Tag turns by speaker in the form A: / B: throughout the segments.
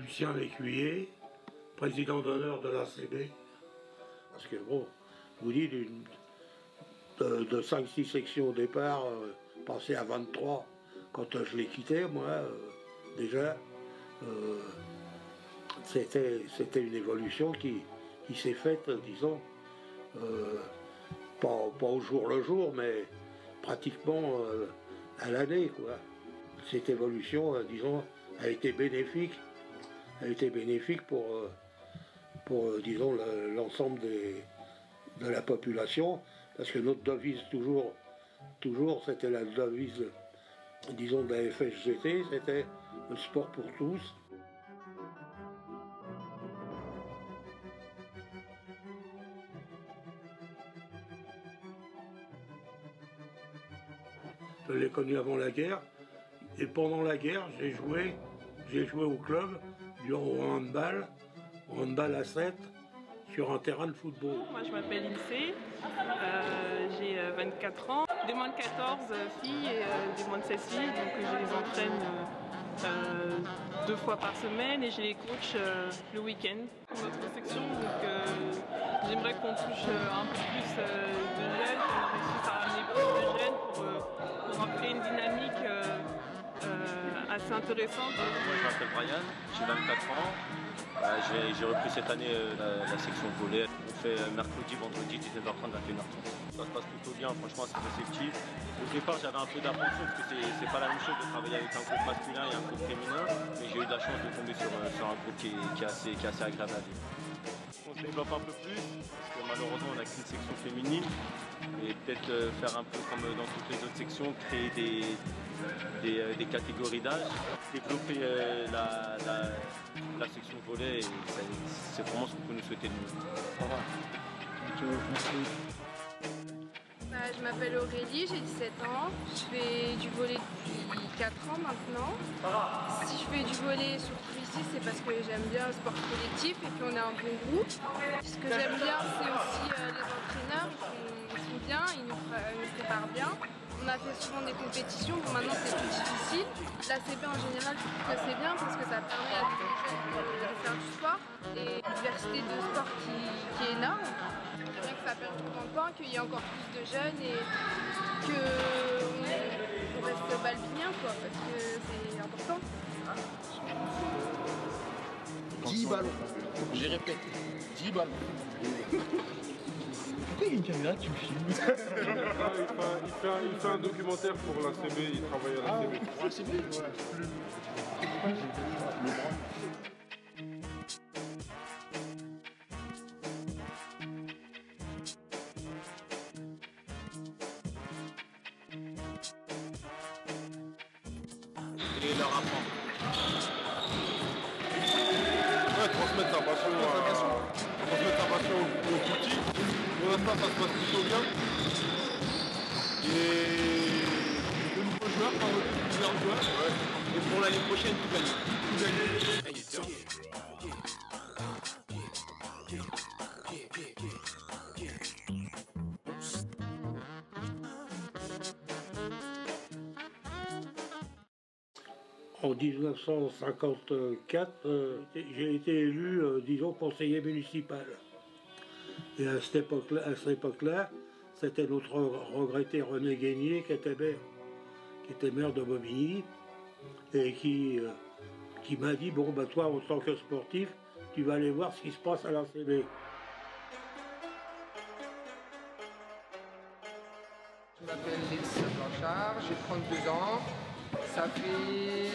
A: Lucien Lécuyer, président d'honneur de l'ACB. Parce que bon, je vous dis, de 5-6 sections au départ, passer à 23 quand je l'ai quitté, moi, déjà, c'était une évolution qui s'est faite, disons, pas au jour le jour, mais pratiquement à l'année, quoi. Cette évolution, disons, a été bénéfique. A été bénéfique pour disons, l'ensemble de la population, parce que notre devise toujours c'était la devise, disons, de la FSGT, c'était le sport pour tous. Je l'ai connu avant la guerre, et pendant la guerre, j'ai joué au club, au handball à 7, sur un terrain de football.
B: Moi je m'appelle Ilse, j'ai 24 ans, des moins de 14 filles et des moins de 16 filles, donc je les entraîne 2 fois par semaine et je les coach le week-end. Notre section, donc j'aimerais qu'on touche un peu plus de jeunes, qu'on réussisse à ramener plus de jeunes pour créer une dynamique assez intéressante.
C: Moi je m'appelle Brian, j'ai 24 ans. J'ai repris cette année la section volley. On fait mercredi, vendredi, 17h30, 21h30. Ça se passe plutôt bien, franchement c'est réceptif. Au départ j'avais un peu d'appréhension parce que c'est pas la même chose de travailler avec un groupe masculin et un groupe féminin. Mais j'ai eu de la chance de tomber sur un groupe qui est assez agréable à vivre. On se développe un peu plus, parce que malheureusement on n'a qu'une section féminine. Et peut-être faire un peu comme dans toutes les autres sections, créer des catégories d'âge, développer la section volley, c'est vraiment ce qu'on peut nous souhaiter de nous.
D: Je m'appelle Aurélie, j'ai 17 ans, je fais du volley depuis 4 ans maintenant. Si je fais du volley surtout ici, c'est parce que j'aime bien le sport collectif et puis on est un bon groupe. Ce que j'aime bien, c'est aussi les entraîneurs, ils sont bien, ils nous préparent bien. On a fait souvent des compétitions, bon, maintenant c'est plus difficile. L'ACB en général, je trouve que c'est bien parce que ça permet à des jeunes de faire du sport et une diversité de sport qui est énorme. J'aimerais que ça perde trop dans le temps, qu'il y ait encore plus de jeunes et qu'on reste balbinien, quoi, parce que c'est important.
E: 10 ballons, je répète, 10 ballons. Pourquoi il y a une caméra qui me filme?
F: Il fait un documentaire pour l'ACB, il travaille à l'ACB.
E: Pour l'ACB? Ouais.
C: Et leur apprendre.
F: Ouais, transmettre sa passion aux petits. Pour l'instant, ça se passe plutôt bien. Et de nouveaux joueurs, plusieurs joueurs. Ouais.
C: Et pour l'année prochaine, tout gagner.
A: En 1954, j'ai été élu, disons, conseiller municipal. Et à cette époque-là, c'était notre regretté René Guénier qui était maire de Bobigny et qui m'a dit, bon, bah, toi, en tant que sportif, tu vas aller voir ce qui se passe à l'ACB.
G: Je m'appelle Lexis Blanchard, j'ai 32 ans. Ça fait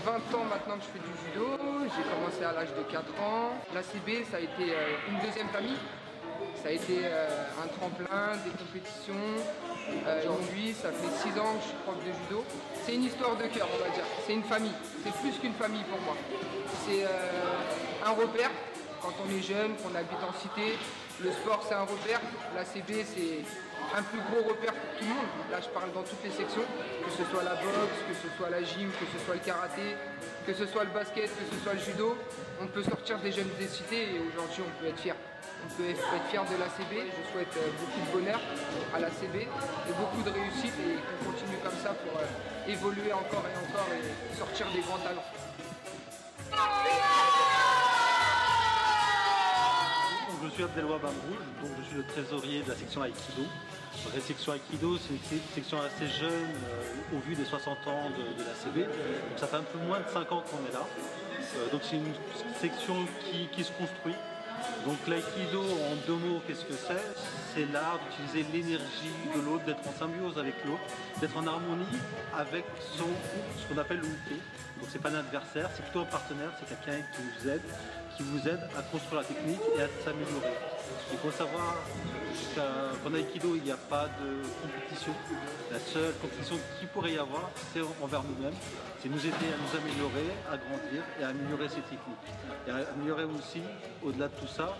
G: 20 ans maintenant que je fais du judo. J'ai commencé à l'âge de 4 ans. L'ACB, ça a été une deuxième famille. Ça a été un tremplin, des compétitions. Aujourd'hui, ça fait 6 ans que je suis prof de judo. C'est une histoire de cœur, on va dire. C'est une famille. C'est plus qu'une famille pour moi. C'est un repère. Quand on est jeune, qu'on habite en cité, le sport c'est un repère. L'ACB c'est un plus gros repère pour tout le monde. Là je parle dans toutes les sections, que ce soit la boxe, que ce soit la gym, que ce soit le karaté, que ce soit le basket, que ce soit le judo. On peut sortir des jeunes des cités et aujourd'hui on peut être fier. On peut être fier de l'ACB. Je souhaite beaucoup de bonheur à l'ACB et beaucoup de réussite et qu'on continue comme ça pour évoluer encore et encore et sortir des grands talents.
H: Je suis Abdelwahab Amrouj, donc je suis le trésorier de la section Aïkido. Donc, la section Aïkido, c'est une section assez jeune au vu des 60 ans de l'ACB. Donc ça fait un peu moins de 5 ans qu'on est là. Donc c'est une section qui se construit. Donc l'aïkido, en 2 mots, qu'est-ce que c'est? C'est l'art d'utiliser l'énergie de l'autre, d'être en symbiose avec l'autre, d'être en harmonie avec ce qu'on appelle l'unité. Donc c'est pas un adversaire, c'est plutôt un partenaire, c'est quelqu'un qui vous aide à construire la technique et à s'améliorer. Il faut savoir qu'en aïkido, il n'y a pas de compétition. La seule compétition qu'il pourrait y avoir, c'est envers nous-mêmes. C'est nous aider à nous améliorer, à grandir et à améliorer ses techniques. Et à améliorer aussi, au-delà de tout ça,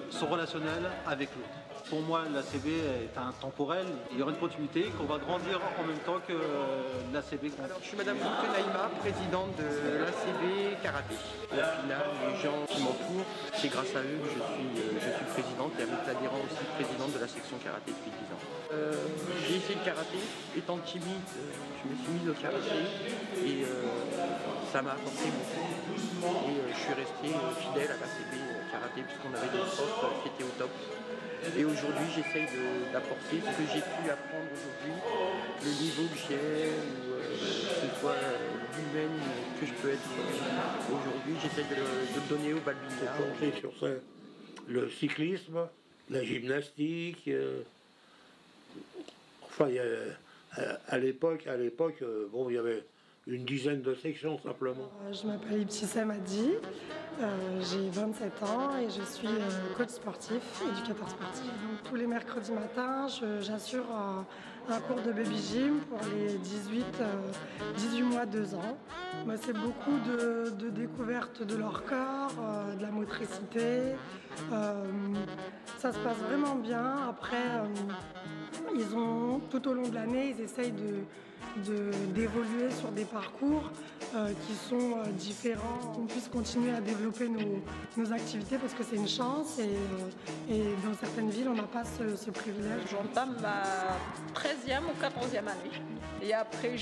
H: son relationnel avec l'autre. Pour moi, l'ACB est intemporel. Il y aura une continuité, qu'on va grandir en même temps que l'ACB grandit.
E: Alors, je suis Madame Naïma, présidente de l'ACB Karaté. Au final, les gens qui m'entourent, c'est grâce à eux que je suis présidente et avec l'adhérent aussi présidente de la section Karaté depuis 10 ans. J'ai essayé le karaté, étant timide, je me suis mise au karaté et ça m'a apporté beaucoup. Et je suis resté fidèle à l'ACB Karaté puisqu'on avait des profs qui étaient au top. Et aujourd'hui, j'essaye d'apporter ce que j'ai pu apprendre aujourd'hui, le niveau que j'ai, ou que ce soit l'humaine que je peux être aujourd'hui, j'essaye de le donner au balbiniens.
A: Sur ça, le cyclisme, la gymnastique, enfin, à l'époque, bon, il y avait une dizaine de sections simplement.
I: Je m'appelle Ibtissam Adji, j'ai 27 ans et je suis coach sportif, éducateur sportif. Donc, tous les mercredis matins, j'assure un cours de baby gym pour les 18 mois 2 ans. Moi, c'est beaucoup de découverte de leur corps, de la motricité. Ça se passe vraiment bien. Après, ils ont, tout au long de l'année, ils essayent d'évoluer sur des parcours qui sont différents, qu'on puisse continuer à développer nos activités parce que c'est une chance et dans certaines villes on n'a pas ce privilège.
J: J'entame ma 13e ou 14e année et après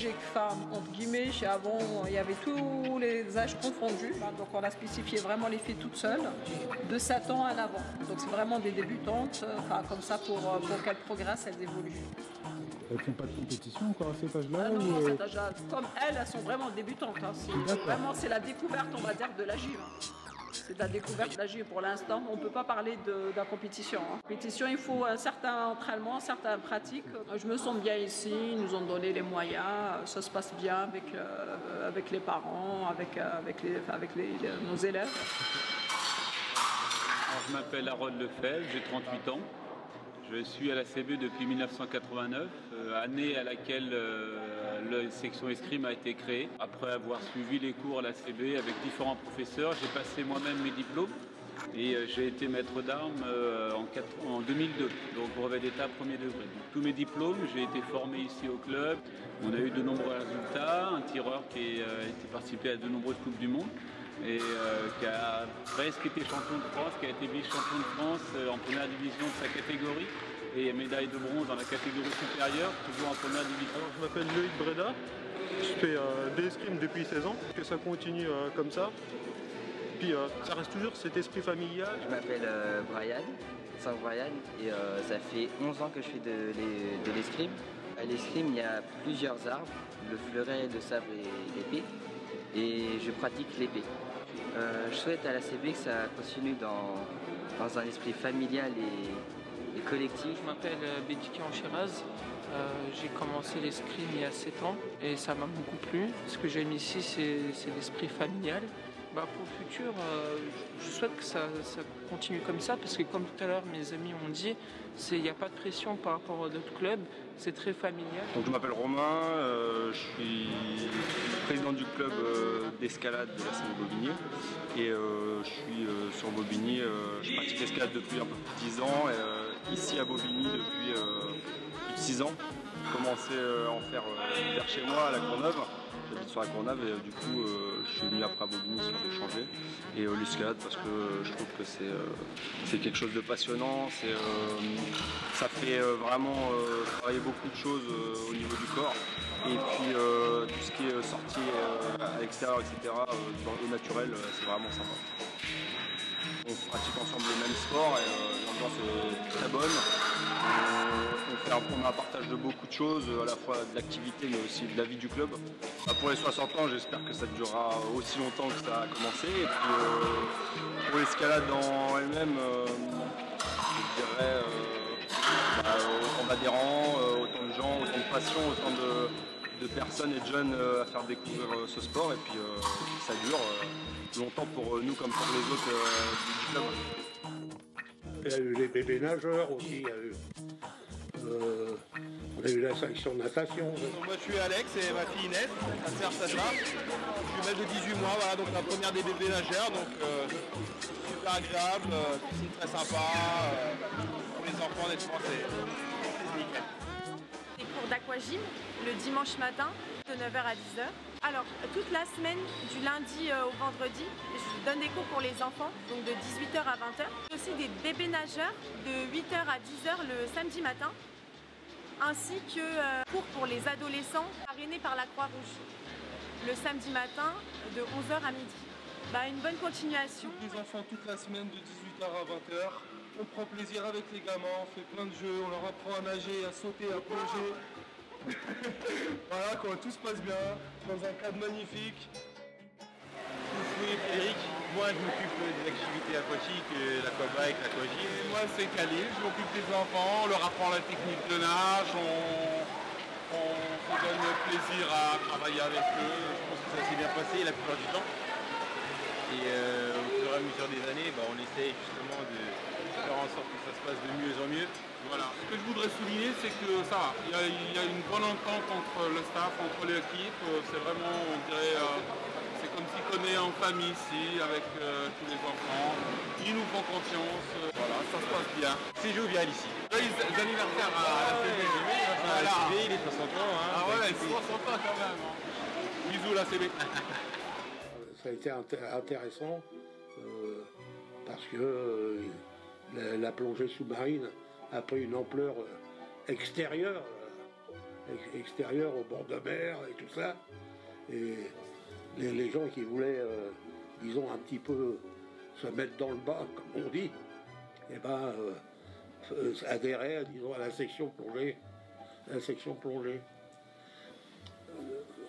J: entre guillemets, avant il y avait tous les âges confondus, donc on a spécifié vraiment les filles toutes seules de 7 ans à l'avant, donc c'est vraiment des débutantes, comme ça pour qu'elles progressent, elles évoluent.
K: Elles font pas de compétition encore à cet âge-là?
J: Non, à cet âge-là, comme elles sont vraiment débutantes. C'est la découverte, on va dire, de la gym. C'est la découverte de la gym pour l'instant. On ne peut pas parler de la compétition. La compétition, il faut un certain entraînement, certaines pratiques. Je me sens bien ici, ils nous ont donné les moyens. Ça se passe bien avec les parents, avec nos élèves.
L: Alors, je m'appelle Harold Lefebvre, j'ai 38 ans. Je suis à l'ACB depuis 1989, année à laquelle la section escrime a été créée. Après avoir suivi les cours à l'ACB avec différents professeurs, j'ai passé moi-même mes diplômes et j'ai été maître d'armes en 2002, donc brevet d'état premier degré. Donc, tous mes diplômes, j'ai été formé ici au club. On a eu de nombreux résultats, un tireur qui a été participé à de nombreuses Coupes du Monde et qui a presque été champion de France, qui a été vice-champion de France en première division de sa catégorie et médaille de bronze dans la catégorie supérieure, toujours en première division.
M: Alors, je m'appelle Loïc Breda, je fais de l'escrime depuis 16 ans, que ça continue comme ça. Puis ça reste toujours cet esprit familial.
N: Je m'appelle Brian, Brian, et ça fait 11 ans que je fais de l'escrime. À l'escrime, il y a plusieurs arbres, le fleuret, le sabre et l'épée. Et je pratique l'épée. Je souhaite à l'ACB que ça continue dans un esprit familial et collectif.
O: Je m'appelle Bédiki Anchiraz. J'ai commencé l'escrime il y a 7 ans et ça m'a beaucoup plu. Ce que j'aime ici, c'est l'esprit familial. Pour le futur, je souhaite que ça continue comme ça parce que comme tout à l'heure mes amis ont dit, il n'y a pas de pression par rapport à d'autres clubs, c'est très familial.
P: Donc, je m'appelle Romain, je suis président du club d'escalade de la Seine Bobigny et je suis sur Bobigny, je pratique l'escalade depuis un peu plus de 10 ans et ici à Bobigny depuis plus de 6 ans. J'ai commencé à en faire vers chez moi à la Courneuve. J'habite sur la Courneuve et du coup je suis venu après à Bobigny sur l'échanger et l'escalade parce que je trouve que c'est quelque chose de passionnant, ça fait vraiment travailler beaucoup de choses au niveau du corps Et puis tout ce qui est sortie à l'extérieur, etc., dans l'eau naturelle, c'est vraiment sympa. On pratique ensemble le même sport et l'ambiance est très bonne. On a un partage de beaucoup de choses, à la fois de l'activité mais aussi de la vie du club. Pour les 60 ans, j'espère que ça durera aussi longtemps que ça a commencé. Et puis pour l'escalade en elle-même, je dirais autant d'adhérents, autant de gens, autant de passion, autant de personnes et de jeunes à faire découvrir ce sport. Et puis que ça dure longtemps pour nous comme pour les autres du club.
A: Il y a eu les bébés nageurs aussi, on a eu la section de natation.
Q: Moi je suis Alex et ma fille Inès, ma sœur Sacha. Je suis maître de 18 mois, voilà, donc la première des bébés nageurs, donc super agréable, piscine très sympa, pour les enfants honnêtement c'est nickel.
R: Des cours d'aquagym le dimanche matin de 9h à 10h. Alors toute la semaine du lundi au vendredi, je donne des cours pour les enfants, donc de 18h à 20h. Aussi des bébés nageurs de 8h à 10h le samedi matin, ainsi que cours pour les adolescents parrainés par la Croix-Rouge le samedi matin de 11h à midi. Une bonne continuation.
Q: Les enfants toute la semaine de 18h à 20h. On prend plaisir avec les gamins, on fait plein de jeux, on leur apprend à nager, à sauter, à plonger. Voilà, quand tout se passe bien, dans un cadre magnifique.
S: Oui, Frédéric, moi je m'occupe des activités aquatiques, l'aquabike, l'aquagym.
Q: Et moi c'est Khalil, je m'occupe des enfants, on leur apprend la technique de nage, on se donne plaisir à travailler avec eux.
S: Je pense que ça s'est bien passé la plupart du temps. Et au fur et à mesure des années, on essaye justement de faire en sorte que ça se passe de mieux en mieux.
Q: Voilà. Ce que je voudrais souligner, c'est que ça va. Il y a une bonne entente entre le staff, entre l'équipe. C'est vraiment, on dirait, c'est comme si on est en famille ici, avec tous les enfants. Ils nous font confiance. Voilà, ça se passe bien.
S: C'est jovial ici.
Q: Les anniversaires à la CB.
S: Voilà. La CB, il est 60 ans. Hein,
Q: ah ouais, 60 ans quand même. Bisous la CB.
A: Ça a été intéressant parce que la plongée sous-marine a pris une ampleur extérieure au bord de mer et tout ça. Et les gens qui voulaient, disons, un petit peu se mettre dans le bas, comme on dit, adhéraient, disons, à la section plongée.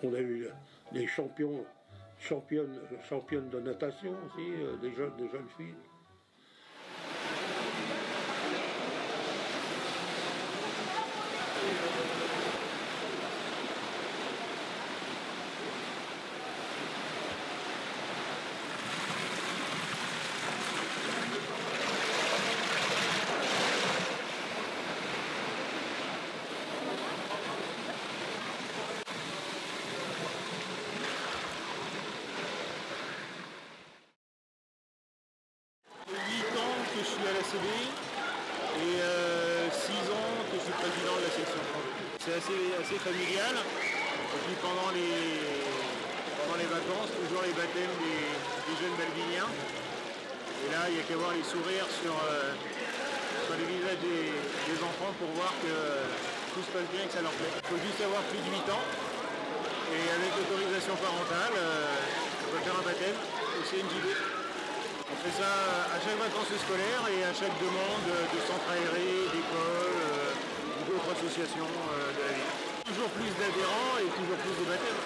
A: On a eu des championnes de natation aussi, des jeunes filles.
S: Et 6 ans que je suis président de la section. C'est assez familial. Et puis pendant les vacances, toujours les baptêmes des jeunes balbiniens. Et là, il n'y a qu'à voir les sourires sur les visages des enfants pour voir que tout se passe bien et que ça leur plaît. Il faut juste avoir plus de 8 ans. Et avec l'autorisation parentale, on peut faire un baptême au CNJB. On fait ça à chaque vacances scolaires et à chaque demande de centres aérés, d'écoles ou d'autres associations de la ville. Toujours plus d'adhérents et toujours plus de baptêmes.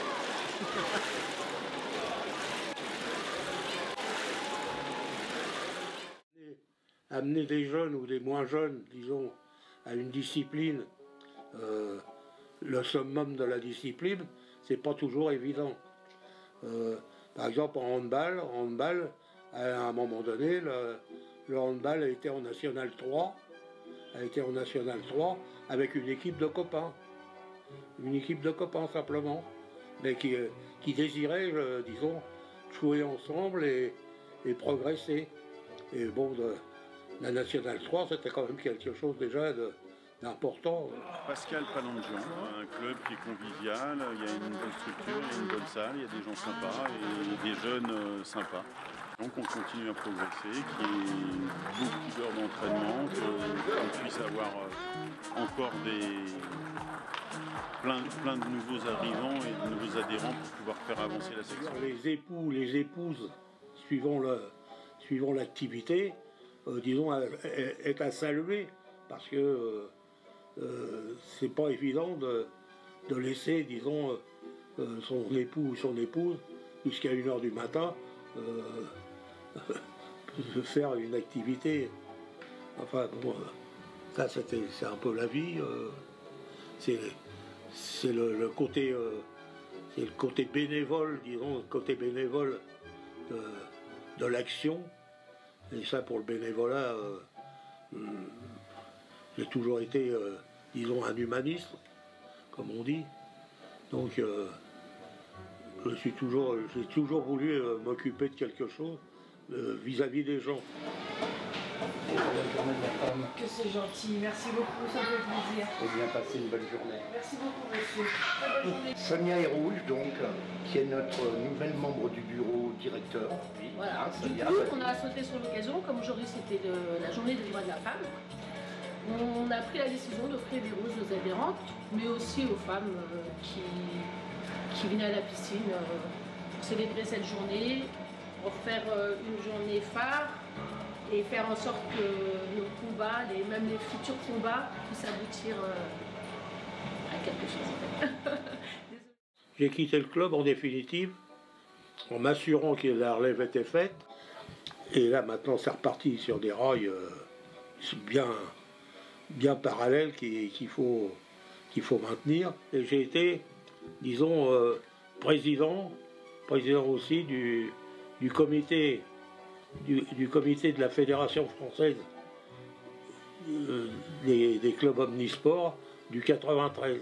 A: Amener des jeunes ou des moins jeunes, disons, à une discipline, le summum de la discipline, c'est pas toujours évident. Par exemple, en handball, à un moment donné, le handball a été en National 3, avec une équipe de copains. Une équipe de copains simplement, mais qui désiraient, disons, jouer ensemble et progresser. Et bon, la National 3, c'était quand même quelque chose déjà d'important.
T: Pascal Palangian, un club qui est convivial, il y a une bonne structure, il y a une bonne salle, il y a des gens sympas et des jeunes sympas. Donc on continue à progresser, qu'il y ait beaucoup d'heures d'entraînement, qu'on puisse avoir encore plein de nouveaux arrivants et de nouveaux adhérents pour pouvoir faire avancer la section.
A: Les époux, les épouses, suivant l'activité, disons, est à saluer parce que c'est pas évident de laisser, disons, son époux ou son épouse jusqu'à 1h du matin faire une activité. Enfin, bon, ça c'est un peu la vie. C'est le côté bénévole, disons, le côté bénévole de l'action. Et ça, pour le bénévolat, j'ai toujours été, disons, un humaniste, comme on dit. Donc, j'ai toujours voulu m'occuper de quelque chose vis-à-vis des gens.
U: Que c'est gentil, merci beaucoup, ça fait plaisir.
V: Et bien passer une bonne journée.
U: Merci beaucoup, monsieur. Très bonne journée.
V: Sonia Hérouge, donc, qui est notre nouvelle membre du bureau directeur. Oui,
U: voilà,
V: Sonia.
U: On a sauté sur l'occasion, comme aujourd'hui c'était la journée des droits de la femme. On a pris la décision d'offrir des roses aux adhérentes, mais aussi aux femmes qui venaient à la piscine pour célébrer cette journée, pour faire une journée phare et faire en sorte que nos combats, même les futurs combats, puissent aboutir à quelque chose.
A: J'ai quitté le club en définitive, en m'assurant que la relève était faite. Et là maintenant c'est reparti sur des rails bien parallèles qu'il faut maintenir. Et j'ai été, disons, président aussi du comité de la Fédération française des clubs omnisports du 93.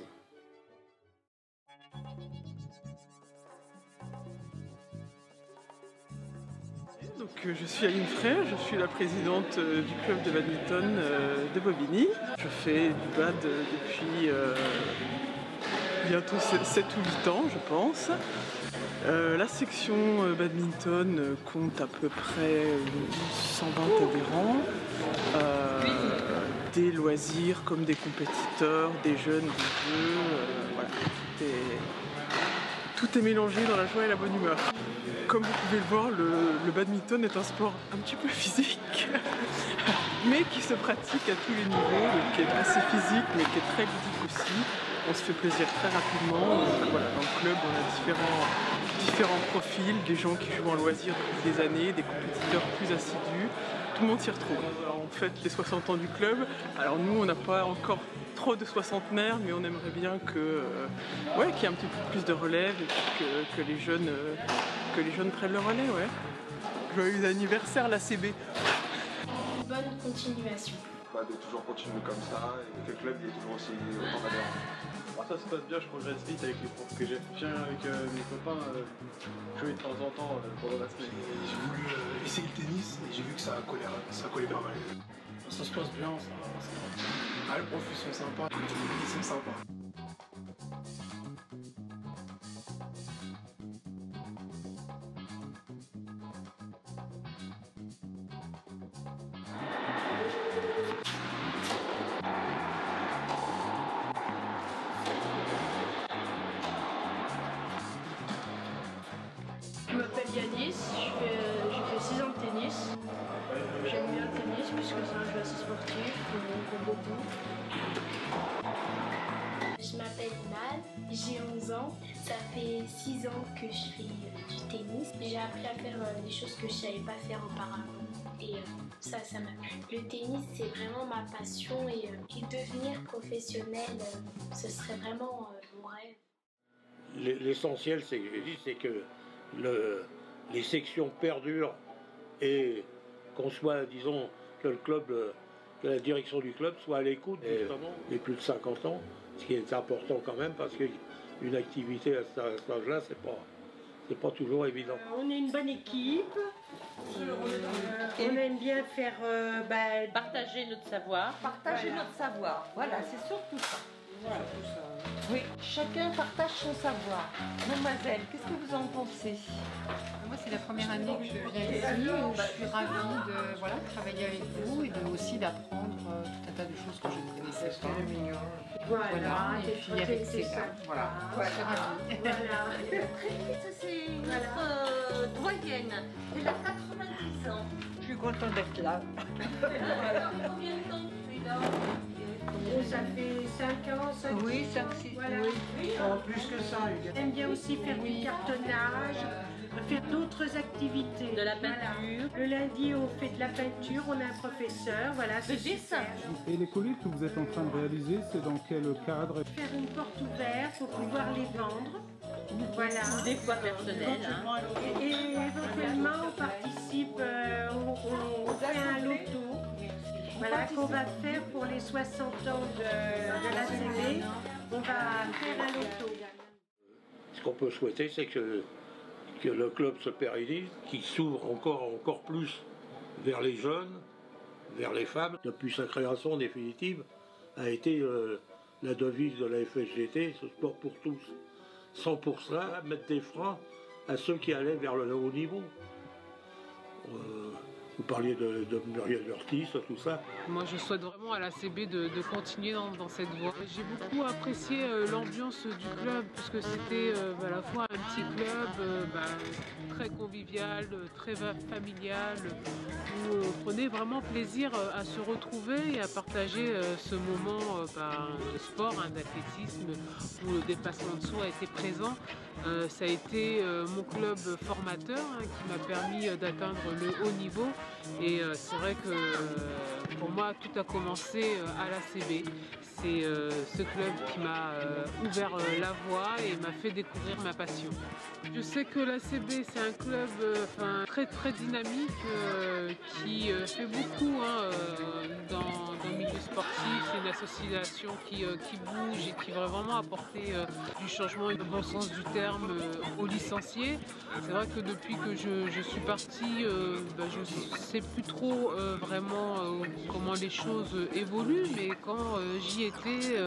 F: Donc, je suis Aline Frère, je suis la présidente du club de badminton de Bobigny. Je fais du bad depuis bientôt 7 ou 8 ans, je pense. La section badminton compte à peu près 120 adhérents, des loisirs comme des compétiteurs, des jeunes, des jeux, voilà, tout est mélangé dans la joie et la bonne humeur. Comme vous pouvez le voir, le badminton est un sport un petit peu physique, mais qui se pratique à tous les niveaux, qui est assez physique mais qui est très ludique aussi. On se fait plaisir très rapidement. Donc, voilà, dans le club, on a différents profils, des gens qui jouent en loisir depuis des années, des compétiteurs plus assidus. Tout le monde s'y retrouve. Alors, on fête les 60 ans du club. Alors nous, on n'a pas encore trop de soixantenaires, mais on aimerait bien qu'il y ait un petit peu plus de relève et que les jeunes prennent le relais. Ouais. Joyeux anniversaire l'ACB.
U: Bonne continuation.
W: De toujours continuer comme ça et que le club il y ait toujours aussi autant d'adhérents.
H: Ça se passe bien, je progresse vite avec les profs que j'ai. Je viens avec mes copains jouer de temps en temps pendant la semaine.
X: J'ai voulu essayer le tennis et j'ai vu que ça collait pas mal.
F: Ça se passe bien, ça.
X: Ah, les profs ils sont sympas, ils sont sympas.
U: Je m'appelle Yanis, j'ai fait 6 ans de tennis. J'aime bien le tennis puisque c'est un jeu assez sportif, on aime beaucoup.
Y: Je m'appelle Nal, j'ai 11 ans. Ça fait 6 ans que je fais du tennis. J'ai appris à faire des choses que je ne savais pas faire auparavant. Et ça m'a plu. Le tennis, c'est vraiment ma passion et devenir professionnel, ce serait vraiment mon rêve.
A: L'essentiel, c'est que les sections perdurent et qu'on soit, disons, que la direction du club soit à l'écoute justement des plus de 50 ans, ce qui est important quand même parce qu'une activité à cet âge-là, c'est pas toujours évident.
U: On est une bonne équipe, on aime bien faire
Z: partager notre savoir.
U: Partager notre savoir, voilà, c'est surtout ça. Voilà.
B: Oui, chacun partage son savoir. Mademoiselle, qu'est-ce que vous en pensez?
C: Moi, c'est la première année que je viens ici. Je suis ravie de travailler avec vous et aussi d'apprendre tout un tas de choses que je ne connaissais pas. Voilà, et puis avec ces gars. Voilà, je suis ravie.
B: Très vite, c'est notre doyenne. Elle a 90 ans.
C: Je suis contente d'être là.
B: Combien de temps tu es là?
D: Ça fait 5 ans, 5 ans.
C: Oui, 5-6.
D: Voilà.
C: Oui.
D: Oh, plus que ça. J'aime bien aussi faire du cartonnage, faire d'autres activités.
B: De la peinture.
D: Le lundi, on fait de la peinture, on a un professeur, voilà.
B: Le dessin.
K: Et les colis que vous êtes en train de réaliser, c'est dans quel cadre?
D: Faire une porte ouverte pour pouvoir les vendre. Voilà.
B: Des fois personnelles. Hein.
D: Et éventuellement, on participe, on fait un loto. Voilà, qu'on va faire pour les 60 ans de l'ACB. On va faire un loto.
A: Ce qu'on peut souhaiter, c'est que le club se pérennise, qu'il s'ouvre encore plus vers les jeunes, vers les femmes. Depuis sa création définitive, a été la devise de la FSGT, ce sport pour tous. Sans pour cela mettre des freins à ceux qui allaient vers le haut niveau. Vous parliez de Muriel Urtis, tout ça.
F: Moi, je souhaite vraiment à l'ACB de continuer dans cette voie. J'ai beaucoup apprécié l'ambiance du club, puisque c'était à la fois un petit club très convivial, très familial, où on prenait vraiment plaisir à se retrouver et à partager ce moment de sport, d'athlétisme, où le dépassement de soi était présent. Ça a été mon club formateur qui m'a permis d'atteindre le haut niveau. Et c'est vrai que pour moi, tout a commencé à l'ACB. C'est ce club qui m'a ouvert la voie et m'a fait découvrir ma passion. Je sais que l'ACB, c'est un club très dynamique qui fait beaucoup dans le milieu sportif. C'est une association qui bouge et qui va vraiment apporter du changement et le bon sens du terme aux licenciés. C'est vrai que depuis que je suis partie, je ne sais plus trop vraiment comment les choses évoluent, mais quand j'y étais,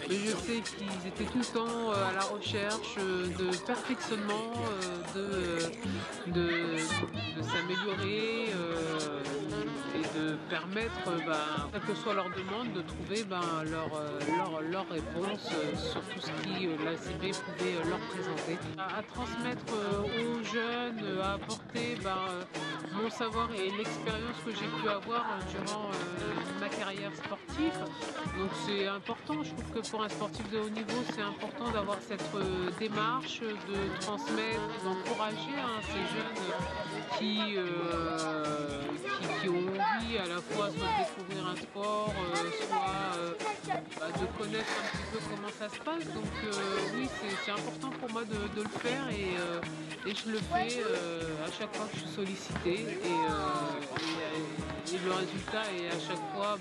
F: je sais qu'ils étaient tout le temps à la recherche de perfectionnement, de s'améliorer et de permettre, quelle que soit leur demande, de trouver leur réponse sur tout ce qui l'ACB pouvait leur présenter. À transmettre aux jeunes, à apporter mon savoir et l'expérience que j'ai pu avoir durant ma carrière sportive. Donc c'est important, je trouve que pour un sportif de haut niveau, c'est important d'avoir cette démarche, de transmettre, d'encourager ces jeunes qui ont envie à la fois soit de découvrir un sport, soit de connaître un petit peu comment ça se passe. Donc oui, c'est important pour moi de le faire et je le fais à chaque fois que je suis sollicitée et le résultat est à chaque fois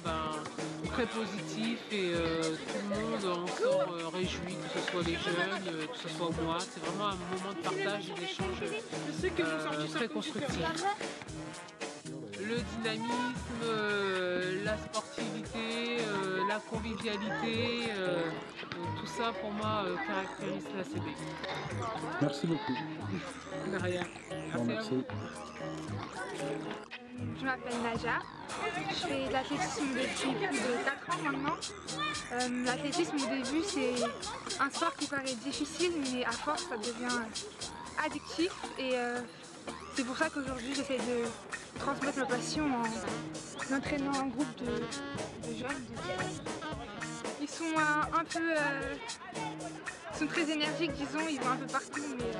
F: très positif et tout le monde en sort réjoui, que ce soit les jeunes, que ce soit moi. C'est vraiment un moment de partage et d'échange très constructif. Le dynamisme, la sportivité, la convivialité, tout ça pour moi caractérise l'ACB.
K: Merci beaucoup.
F: De rien. Merci à vous.
E: Je m'appelle Naja, je fais de l'athlétisme depuis plus de 4 ans maintenant. L'athlétisme au début c'est un sport qui paraît difficile mais à force ça devient addictif et c'est pour ça qu'aujourd'hui j'essaie de transmettre ma passion en entraînant un groupe de jeunes. Ils sont un peu... ils sont très énergiques disons, ils vont un peu partout mais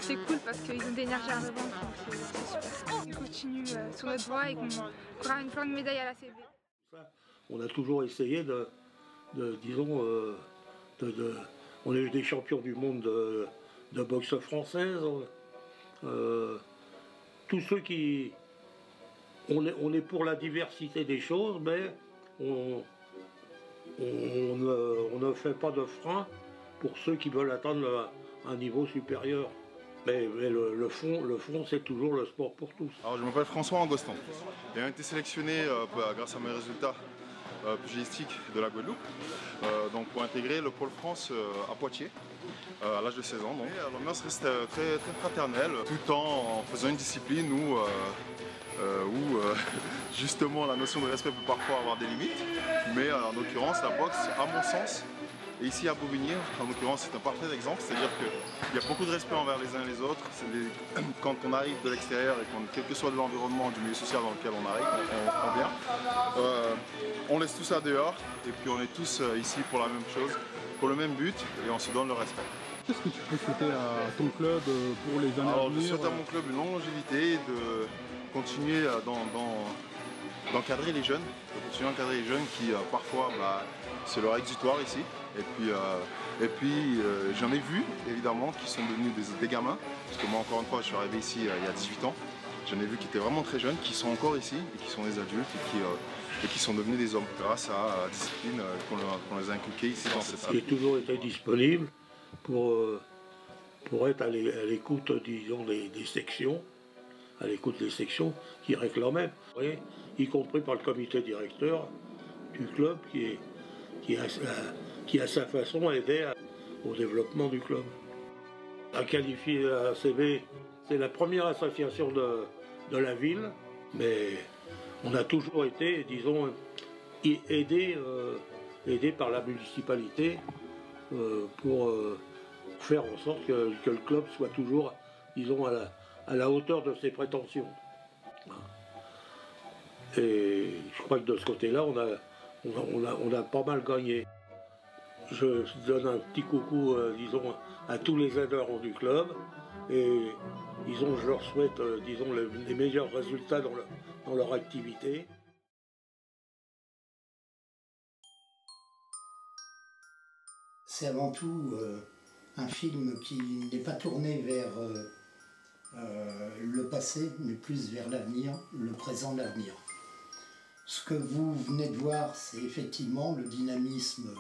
E: c'est cool parce qu'ils ont de l'énergie à revendre donc c'est super. On continue sur notre voie et qu'on ramène plein de médailles à la CB.
A: On a toujours essayé on a eu des champions du monde de boxe française. Tous ceux qui... On est pour la diversité des choses, mais on ne fait pas de frein pour ceux qui veulent atteindre un niveau supérieur. Mais le fond, c'est toujours le sport pour tous.
G: Alors, je m'appelle François Angostan. J'ai été sélectionné grâce à mes résultats pugilistique de la Guadeloupe, donc pour intégrer le pôle France à Poitiers. À l'âge de 16 ans. L'ambiance reste très fraternelle, tout en faisant une discipline où justement la notion de respect peut parfois avoir des limites, mais en l'occurrence la boxe, à mon sens, et ici à Bobigny, en l'occurrence c'est un parfait exemple, c'est-à-dire qu'il y a beaucoup de respect envers les uns et les autres. Quand on arrive de l'extérieur et quel que soit l'environnement, du milieu social dans lequel on arrive, on vient, on laisse tout ça dehors et puis on est tous ici pour la même chose, pour le même but et on se donne le respect.
K: Qu'est-ce que tu peux souhaiter à ton club pour les années à venir?
G: Je souhaite à mon club une longue longévité, de continuer d'encadrer les jeunes, qui parfois c'est leur exutoire ici. Et puis j'en ai vu évidemment qui sont devenus des gamins, parce que moi encore une fois je suis arrivé ici il y a 18 ans. J'en ai vu qui étaient vraiment très jeunes, qui sont encore ici et qui sont des adultes et qui sont devenus des hommes grâce à la discipline qu'on les a inculqués ici dans cette salle.
A: J'ai toujours été disponible pour être à l'écoute, disons, des sections, à l'écoute des sections qui réclamaient, y compris par le comité directeur du club qui à sa façon aidait au développement du club. À qualifier la ACB, c'est la première association de la ville, mais on a toujours été, disons, aidé par la municipalité pour faire en sorte que le club soit toujours, disons, à la hauteur de ses prétentions. Et je crois que de ce côté-là, on a pas mal gagné. Je donne un petit coucou, disons, à tous les adhérents du club et, disons, je leur souhaite, disons, les meilleurs résultats dans leur activité.
V: C'est avant tout un film qui n'est pas tourné vers le passé, mais plus vers l'avenir, le présent, l'avenir. Ce que vous venez de voir, c'est effectivement le dynamisme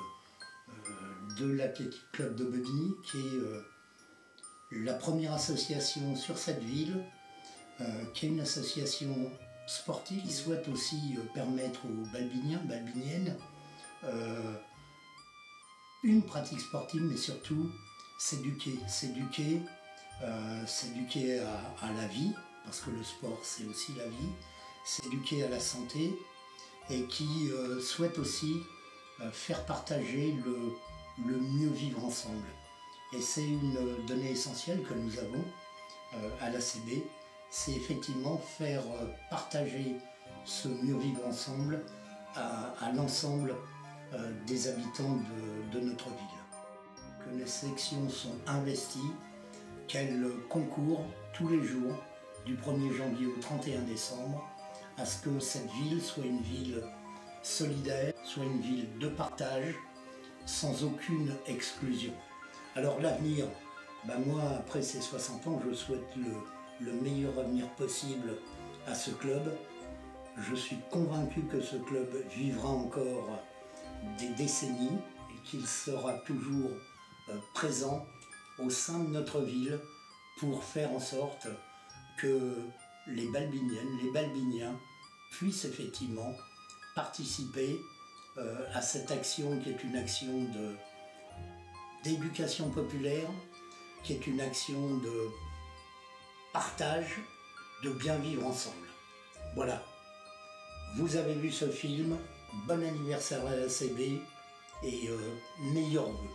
V: de l'Athletic Club de Bobigny, qui est la première association sur cette ville, qui est une association sportive qui souhaite aussi permettre aux Balbiniens, Balbiniennes, une pratique sportive, mais surtout s'éduquer à la vie, parce que le sport c'est aussi la vie, s'éduquer à la santé, et qui souhaite aussi faire partager le mieux vivre ensemble. Et c'est une donnée essentielle que nous avons à l'ACB, c'est effectivement faire partager ce mieux vivre ensemble à l'ensemble des habitants de notre ville. Que les sections sont investies, qu'elles concourent tous les jours, du 1er janvier au 31 décembre, à ce que cette ville soit une ville solidaire, soit une ville de partage, sans aucune exclusion. Alors l'avenir, moi après ces 60 ans, je souhaite le meilleur avenir possible à ce club. Je suis convaincu que ce club vivra encore des décennies et qu'il sera toujours présent au sein de notre ville pour faire en sorte que les Balbiniennes, les Balbiniens puissent effectivement participer à cette action qui est une action d'éducation populaire, qui est une action de partage, de bien vivre ensemble. Voilà. Vous avez vu ce film, bon anniversaire à l'ACB et meilleurs vœux.